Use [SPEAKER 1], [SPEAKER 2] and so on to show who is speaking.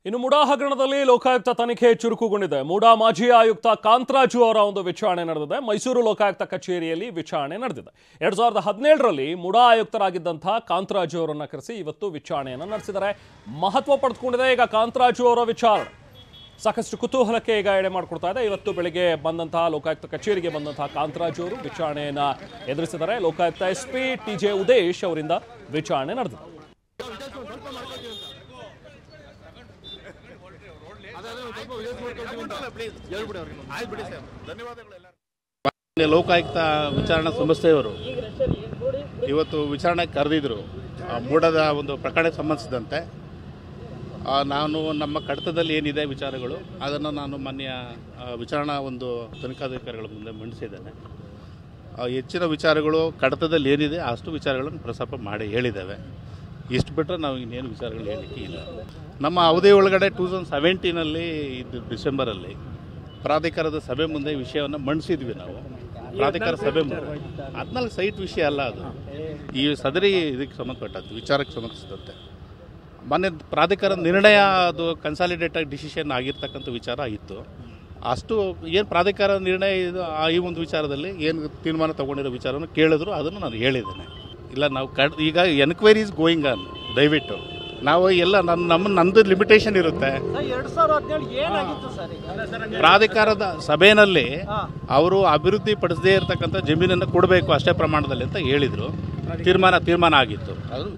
[SPEAKER 1] ಇನ್ನು ಮುಡಾ ಹಗರಣದಲ್ಲಿ ಲೋಕಾಯುಕ್ತ ತನಿಖೆ ಚುರುಕುಗೊಂಡಿದೆ. ಮುಡಾ ಮಾಜಿ ಆಯುಕ್ತ ಕಾಂತರಾಜು ಅವರ ಒಂದು ವಿಚಾರಣೆ ನಡೆದಿದೆ. ಮೈಸೂರು ಲೋಕಾಯುಕ್ತ ಕಚೇರಿಯಲ್ಲಿ ವಿಚಾರಣೆ ನಡೆದಿದೆ. 2017ರಲ್ಲಿ ಮುಡಾ ಆಯುಕ್ತರಾಗಿದ್ದಂತಹ ಕಾಂತರಾಜು ಅವರನ್ನು ಕರೆಸಿ ಇವತ್ತು ವಿಚಾರಣೆಯನ್ನು ನಡೆಸಿದ್ದಾರೆ. ಮಹತ್ವ ಪಡೆದುಕೊಂಡಿದೆ ಈಗ ಕಾಂತರಾಜು ಅವರ ವಿಚಾರಣೆ. ಸಾಕಷ್ಟು ಕುತೂಹಲಕ್ಕೆ ಈಗ ಎಡೆ ಮಾಡಿಕೊಡ್ತಾ ಇದೆ. ಇವತ್ತು ಬೆಳಗ್ಗೆ ಬಂದಂತಹ ಲೋಕಾಯುಕ್ತ ಕಚೇರಿಗೆ ಬಂದಂತಹ ಕಾಂತರಾಜು ಅವರು ವಿಚಾರಣೆಯನ್ನು ಎದುರಿಸಿದ್ದಾರೆ. ಲೋಕಾಯುಕ್ತ SP TJ ಉದೇಶ್ ಅವರಿಂದ ವಿಚಾರಣೆ ನಡೆದಿದೆ.
[SPEAKER 2] ಲೋಕಾಯುಕ್ತ ವಿಚಾರಣಾ ಸಂಸ್ಥೆಯವರು ಇವತ್ತು ವಿಚಾರಣೆ ಕರೆದಿದ್ರು. ಮೂಡದ ಒಂದು ಪ್ರಕರಣಕ್ಕೆ ಸಂಬಂಧಿಸಿದಂತೆ ನಾನು ನಮ್ಮ ಕಡತದಲ್ಲಿ ಏನಿದೆ ವಿಚಾರಗಳು ಅದನ್ನು ನಾನು ಮಾನ್ಯ ವಿಚಾರಣಾ ಒಂದು ತನಿಖಾಧಿಕಾರಿಗಳ ಮುಂದೆ ಮಂಡಿಸಿದ್ದೇನೆ. ಹೆಚ್ಚಿನ ವಿಚಾರಗಳು ಕಡತದಲ್ಲಿ ಏನಿದೆ ಅಷ್ಟು ವಿಚಾರಗಳನ್ನು ಪ್ರಸ್ತಾಪ ಮಾಡಿ ಹೇಳಿದ್ದೇವೆ. ಇಷ್ಟು ಬಿಟ್ಟರೆ ನಾವು ಇನ್ನೇನು ವಿಚಾರಗಳು ಹೇಳಲಿಕ್ಕೆ ಇಲ್ಲ. ನಮ್ಮ ಅವಧಿ ಒಳಗಡೆ 2017ನಲ್ಲಿ ಡಿಸೆಂಬರಲ್ಲಿ ಪ್ರಾಧಿಕಾರದ ಸಭೆ ಮುಂದೆ ವಿಷಯವನ್ನು ಮಂಡಿಸಿದ್ವಿ. ನಾವು ಪ್ರಾಧಿಕಾರ ಸಭೆ ಮುಂದೆ 14 ಸೈಟ್ ವಿಷಯ ಅಲ್ಲ, ಅದು ಈ ಸದರಿ ಇದಕ್ಕೆ ಸಂಬಂಧಪಟ್ಟದ್ದು ವಿಚಾರಕ್ಕೆ ಸಂಬಂಧಿಸಿದಂತೆ ಮೊನ್ನೆ ಪ್ರಾಧಿಕಾರ ನಿರ್ಣಯ ಅದು ಕನ್ಸಾಲಿಡೇಟೆಡ್ ಡಿಸಿಷನ್ ಆಗಿರ್ತಕ್ಕಂಥ ವಿಚಾರ ಇತ್ತು. ಅಷ್ಟು ಏನು ಪ್ರಾಧಿಕಾರ ನಿರ್ಣಯ ಇದು ಈ ಒಂದು ವಿಚಾರದಲ್ಲಿ ಏನು ತೀರ್ಮಾನ ತಗೊಂಡಿರೋ ವಿಚಾರವನ್ನು ಕೇಳಿದ್ರು, ಅದನ್ನು ನಾನು ಹೇಳಿದ್ದೇನೆ. ಇಲ್ಲ ನಾವು ಈಗ ಎನ್ಕ್ವೈರಿ ಇಸ್ ಗೋಯಿಂಗ್ ಆನ್. ದಯವಿಟ್ಟು ನಾವು ಎಲ್ಲ ನಮ್ಮದು ಲಿಮಿಟೇಷನ್ ಇರುತ್ತೆ. ಪ್ರಾಧಿಕಾರದ ಸಭೆಯಲ್ಲಿ ಅವರು ಅಭಿವೃದ್ಧಿ ಪಡಿಸದೇ ಇರತಕ್ಕಂಥ ಜಮೀನನ್ನು ಕೊಡಬೇಕು ಅಷ್ಟೇ ಪ್ರಮಾಣದಲ್ಲಿ ಅಂತ ಹೇಳಿದರು. ತೀರ್ಮಾನ ಆಗಿತ್ತು. ಅದು